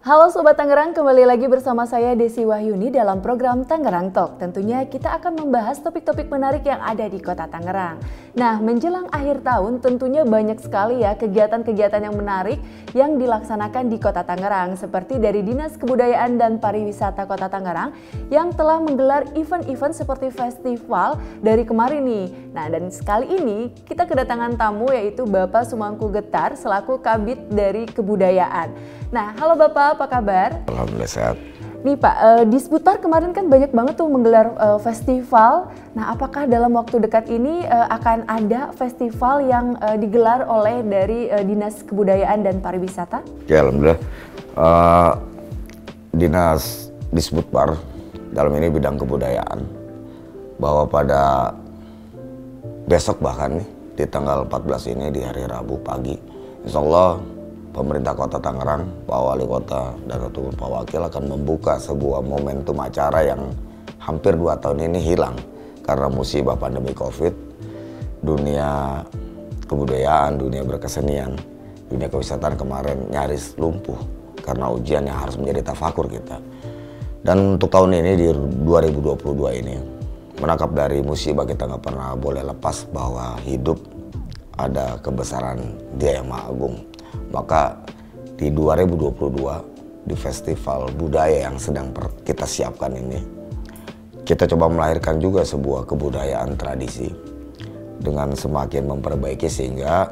Halo Sobat Tangerang, kembali lagi bersama saya Desi Wahyuni dalam program Tangerang Talk. Tentunya kita akan membahas topik-topik menarik yang ada di kota Tangerang. Nah, menjelang akhir tahun tentunya banyak sekali ya kegiatan-kegiatan yang menarik yang dilaksanakan di kota Tangerang. Seperti dari Dinas Kebudayaan dan Pariwisata Kota Tangerang yang telah menggelar event-event seperti festival dari kemarin nih. Nah, dan sekali ini kita kedatangan tamu yaitu Bapak Sumangku Getar selaku Kabid dari Kebudayaan. Nah, halo Bapak, apa kabar? Alhamdulillah sehat. Nih Pak, di Seputar kemarin kan banyak banget tuh menggelar festival. Nah, apakah dalam waktu dekat ini akan ada festival yang digelar oleh dari Dinas Kebudayaan dan Pariwisata? Ya, Alhamdulillah. Dinas Disbudpar dalam ini bidang kebudayaan bahwa pada besok bahkan nih, di tanggal 14 ini di hari Rabu pagi, insya Allah pemerintah Kota Tangerang, Pak Wali Kota dan ataupun Pak Wakil akan membuka sebuah momentum acara yang hampir 2 tahun ini hilang karena musibah pandemi Covid. Dunia kebudayaan, dunia berkesenian, dunia kewisatan kemarin nyaris lumpuh karena ujian yang harus menjadi tafakur kita. Dan untuk tahun ini di 2022 ini menangkap dari musibah kita nggak pernah boleh lepas bahwa hidup ada kebesaran Dia Yang Maha Agung. Maka di 2022 di festival budaya yang sedang kita siapkan ini, kita coba melahirkan juga sebuah kebudayaan tradisi dengan semakin memperbaiki sehingga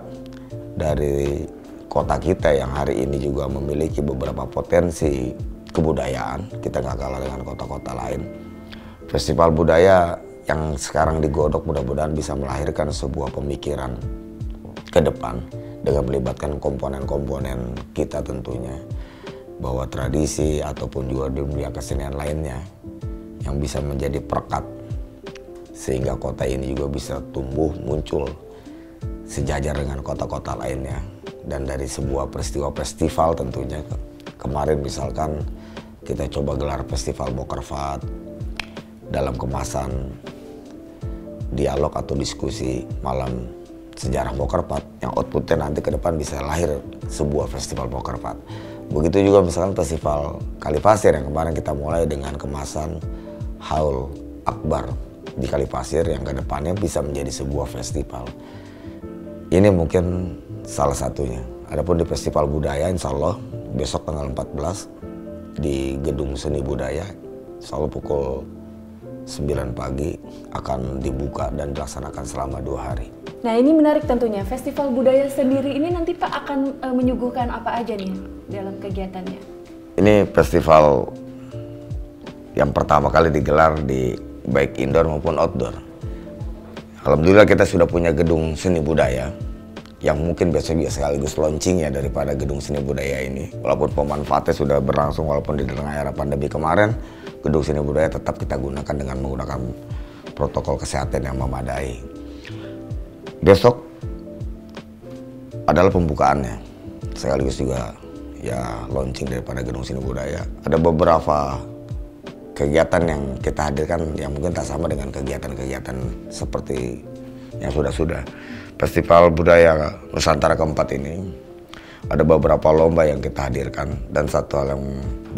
dari kota kita yang hari ini juga memiliki beberapa potensi kebudayaan, kita nggak kalah dengan kota-kota lain. Festival budaya yang sekarang digodok mudah-mudahan bisa melahirkan sebuah pemikiran ke depan dengan melibatkan komponen-komponen kita tentunya, bahwa tradisi ataupun juga dunia kesenian lainnya yang bisa menjadi perekat sehingga kota ini juga bisa tumbuh muncul sejajar dengan kota-kota lainnya. Dan dari sebuah peristiwa festival tentunya kemarin misalkan kita coba gelar festival Bokervat dalam kemasan dialog atau diskusi malam sejarah Bokervat yang outputnya nanti ke depan bisa lahir sebuah festival Bokervat. Begitu juga misalkan festival Kalipasir yang kemarin kita mulai dengan kemasan haul akbar di Kalipasir yang ke depannya bisa menjadi sebuah festival. Ini mungkin salah satunya. Adapun di festival budaya insya Allah besok tanggal 14 di Gedung Seni Budaya insya Allah pukul 9 pagi akan dibuka dan dilaksanakan selama 2 hari. Nah, ini menarik tentunya. Festival budaya sendiri ini nanti Pak akan menyuguhkan apa aja nih dalam kegiatannya? Ini festival yang pertama kali digelar di baik indoor maupun outdoor. Alhamdulillah kita sudah punya gedung seni budaya yang mungkin besok juga sekaligus launching ya daripada gedung seni budaya ini. Walaupun pemanfaatnya sudah berlangsung walaupun di tengah era pandemi kemarin, gedung seni budaya tetap kita gunakan dengan menggunakan protokol kesehatan yang memadai. Besok adalah pembukaannya, sekaligus juga ya launching daripada gedung seni budaya. Ada beberapa kegiatan yang kita hadirkan yang mungkin tak sama dengan kegiatan-kegiatan seperti yang sudah-sudah. Festival Budaya Nusantara keempat ini ada beberapa lomba yang kita hadirkan dan satu hal yang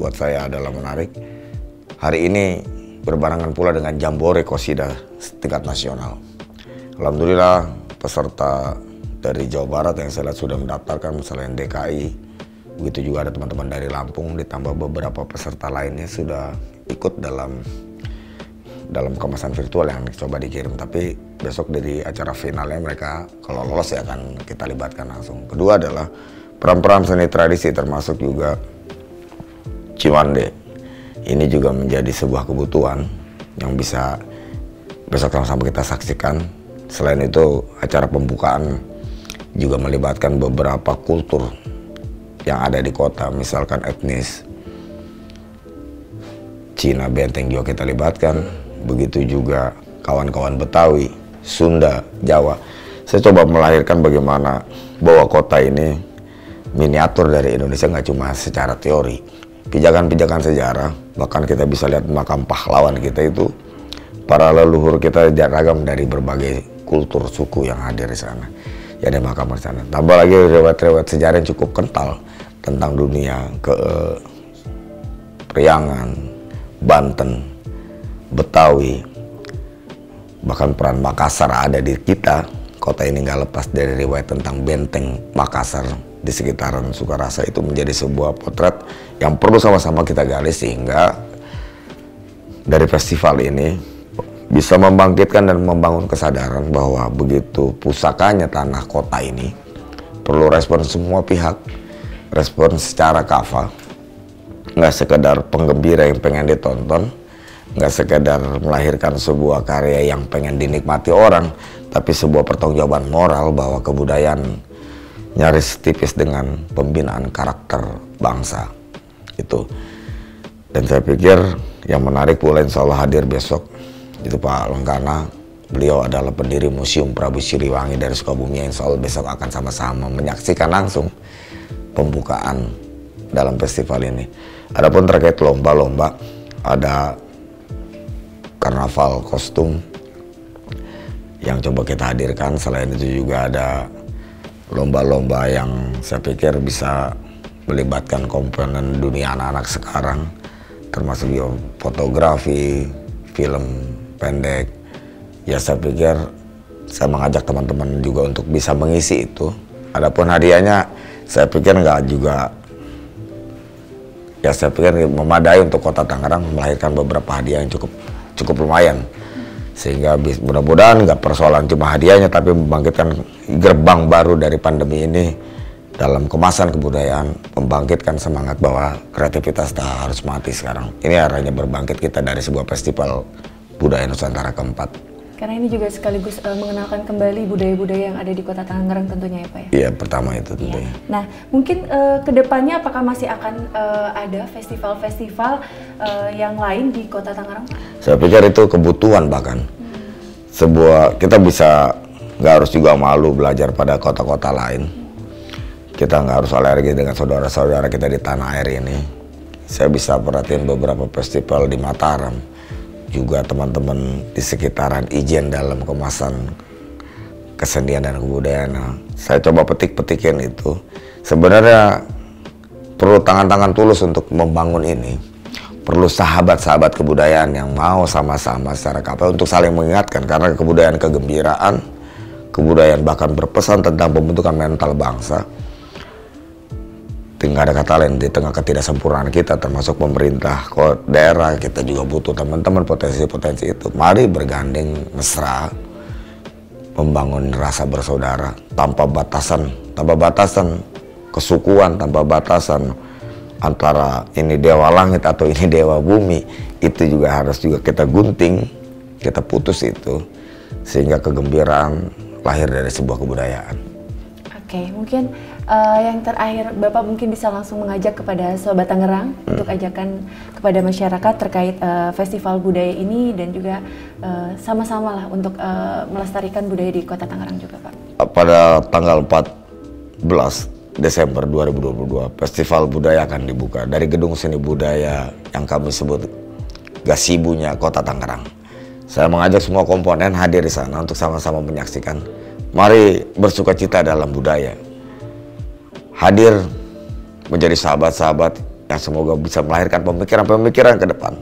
buat saya adalah menarik. Hari ini berbarengan pula dengan Jambore Qasidah tingkat nasional. Alhamdulillah peserta dari Jawa Barat yang saya lihat sudah mendaftarkan, misalnya DKI, begitu juga ada teman-teman dari Lampung, ditambah beberapa peserta lainnya sudah ikut dalam kemasan virtual yang coba dikirim. Tapi besok dari acara finalnya mereka kalau lolos ya akan kita libatkan langsung. Kedua adalah peran-peran seni tradisi termasuk juga Ciwande. Ini juga menjadi sebuah kebutuhan yang bisa besok sama-sama kita saksikan. Selain itu acara pembukaan juga melibatkan beberapa kultur yang ada di kota, misalkan etnis Cina, Benteng juga kita libatkan, begitu juga kawan-kawan Betawi, Sunda, Jawa. Saya coba melahirkan bagaimana bahwa kota ini miniatur dari Indonesia nggak cuma secara teori, pijakan-pijakan sejarah, bahkan kita bisa lihat makam pahlawan kita itu, para leluhur kita ragam dari berbagai kultur suku yang hadir di sana. Ya ada makam di sana. Tambah lagi riwayat-riwayat sejarah yang cukup kental tentang dunia Priangan, Banten, Betawi, bahkan peran Makassar ada di kita. Kota ini nggak lepas dari riwayat tentang benteng Makassar di sekitaran Sukarasa. Itu menjadi sebuah potret yang perlu sama-sama kita gali, sehingga dari festival ini bisa membangkitkan dan membangun kesadaran bahwa begitu pusakanya tanah kota ini, perlu respon semua pihak, respon secara kafah, nggak sekedar penggembira yang pengen ditonton, nggak sekedar melahirkan sebuah karya yang pengen dinikmati orang, tapi sebuah pertanggungjawaban moral bahwa kebudayaan nyaris tipis dengan pembinaan karakter bangsa itu. Dan saya pikir yang menarik pula, insya Allah hadir besok itu Pak Lengkana. Beliau adalah pendiri Museum Prabu Siliwangi dari Sukabumi, yang insya Allah besok akan sama-sama menyaksikan langsung pembukaan dalam festival ini. Adapun terkait lomba-lomba, ada karnaval kostum yang coba kita hadirkan. Selain itu juga ada lomba-lomba yang saya pikir bisa melibatkan komponen dunia anak-anak sekarang, termasuk juga fotografi, film pendek. Ya saya pikir saya mengajak teman-teman juga untuk bisa mengisi itu. Adapun hadiahnya saya pikir nggak juga, ya saya pikir memadai untuk Kota Tangerang melahirkan beberapa hadiah yang cukup lumayan, sehingga mudah-mudahan nggak persoalan cuma hadiahnya, tapi membangkitkan gerbang baru dari pandemi ini dalam kemasan kebudayaan, membangkitkan semangat bahwa kreativitas tak harus mati sekarang. Ini arahnya berbangkit kita dari sebuah festival budaya Nusantara keempat. Karena ini juga sekaligus mengenalkan kembali budaya-budaya yang ada di Kota Tangerang tentunya ya Pak ya? Iya, pertama itu tentunya. Ya. Nah, mungkin kedepannya apakah masih akan ada festival-festival yang lain di Kota Tangerang Pak? Saya pikir itu kebutuhan bahkan. Kita bisa, nggak harus juga malu belajar pada kota-kota lain. Kita nggak harus alergi dengan saudara-saudara kita di tanah air ini. Saya bisa perhatiin beberapa festival di Mataram, juga teman-teman di sekitaran Ijen dalam kemasan kesenian dan kebudayaan. Saya coba petik-petikin itu. Sebenarnya perlu tangan-tangan tulus untuk membangun ini. Perlu sahabat-sahabat kebudayaan yang mau sama-sama secara kapal untuk saling mengingatkan, karena kebudayaan kegembiraan, kebudayaan bahkan berpesan tentang pembentukan mental bangsa. Tidak ada kata lain, di tengah ketidaksempurnaan kita, termasuk pemerintah, daerah, kita juga butuh teman-teman potensi-potensi itu. Mari bergandeng mesra, membangun rasa bersaudara tanpa batasan kesukuan, tanpa batasan antara ini dewa langit atau ini dewa bumi. Itu juga harus kita gunting, kita putus itu, sehingga kegembiraan lahir dari sebuah kebudayaan. Oke, mungkin yang terakhir Bapak mungkin bisa langsung mengajak kepada Sobat Tangerang untuk ajakan kepada masyarakat terkait festival budaya ini, dan juga sama-sama lah untuk melestarikan budaya di Kota Tangerang juga Pak. Pada tanggal 14 Desember 2022, Festival Budaya akan dibuka dari Gedung Seni Budaya yang kami sebut Gasibunya Kota Tangerang. Saya mengajak semua komponen hadir di sana untuk sama-sama menyaksikan. Mari bersukacita dalam budaya. Hadir menjadi sahabat-sahabat yang semoga bisa melahirkan pemikiran-pemikiran ke depan.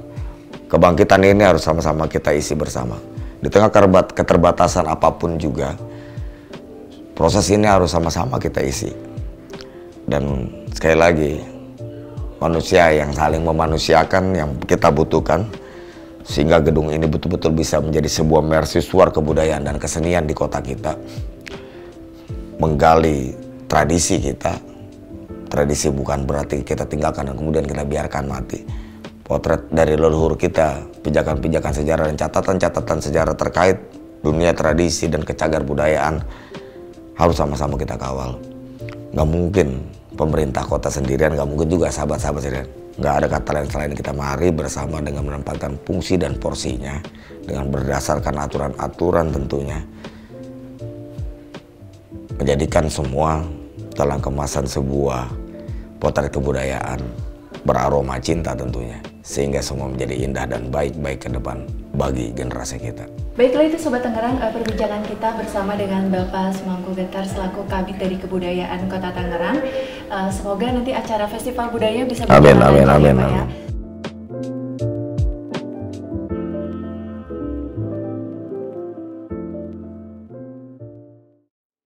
Kebangkitan ini harus sama-sama kita isi bersama. Di tengah keterbatasan apapun juga, proses ini harus sama-sama kita isi. Dan sekali lagi, manusia yang saling memanusiakan yang kita butuhkan, sehingga gedung ini betul-betul bisa menjadi sebuah mercusuar kebudayaan dan kesenian di kota kita. Menggali tradisi kita. Tradisi bukan berarti kita tinggalkan dan kemudian kita biarkan mati. Potret dari leluhur kita, pijakan-pijakan sejarah dan catatan-catatan sejarah terkait dunia tradisi dan kecagar budayaan harus sama-sama kita kawal. Nggak mungkin pemerintah kota sendirian, nggak mungkin juga sahabat-sahabat sendirian. Nggak ada kata lain selain kita mari bersama dengan menempatkan fungsi dan porsinya, dengan berdasarkan aturan-aturan tentunya, menjadikan semua dalam kemasan sebuah potret kebudayaan beraroma cinta tentunya, sehingga semua menjadi indah dan baik-baik ke depan bagi generasi kita. Baiklah, itu Sobat Tangerang, perbincangan kita bersama dengan Bapak Sumangku Getar selaku Kabid dari Kebudayaan Kota Tangerang. Semoga nanti acara Festival Budaya bisa berjalan lancar ya Pak ya.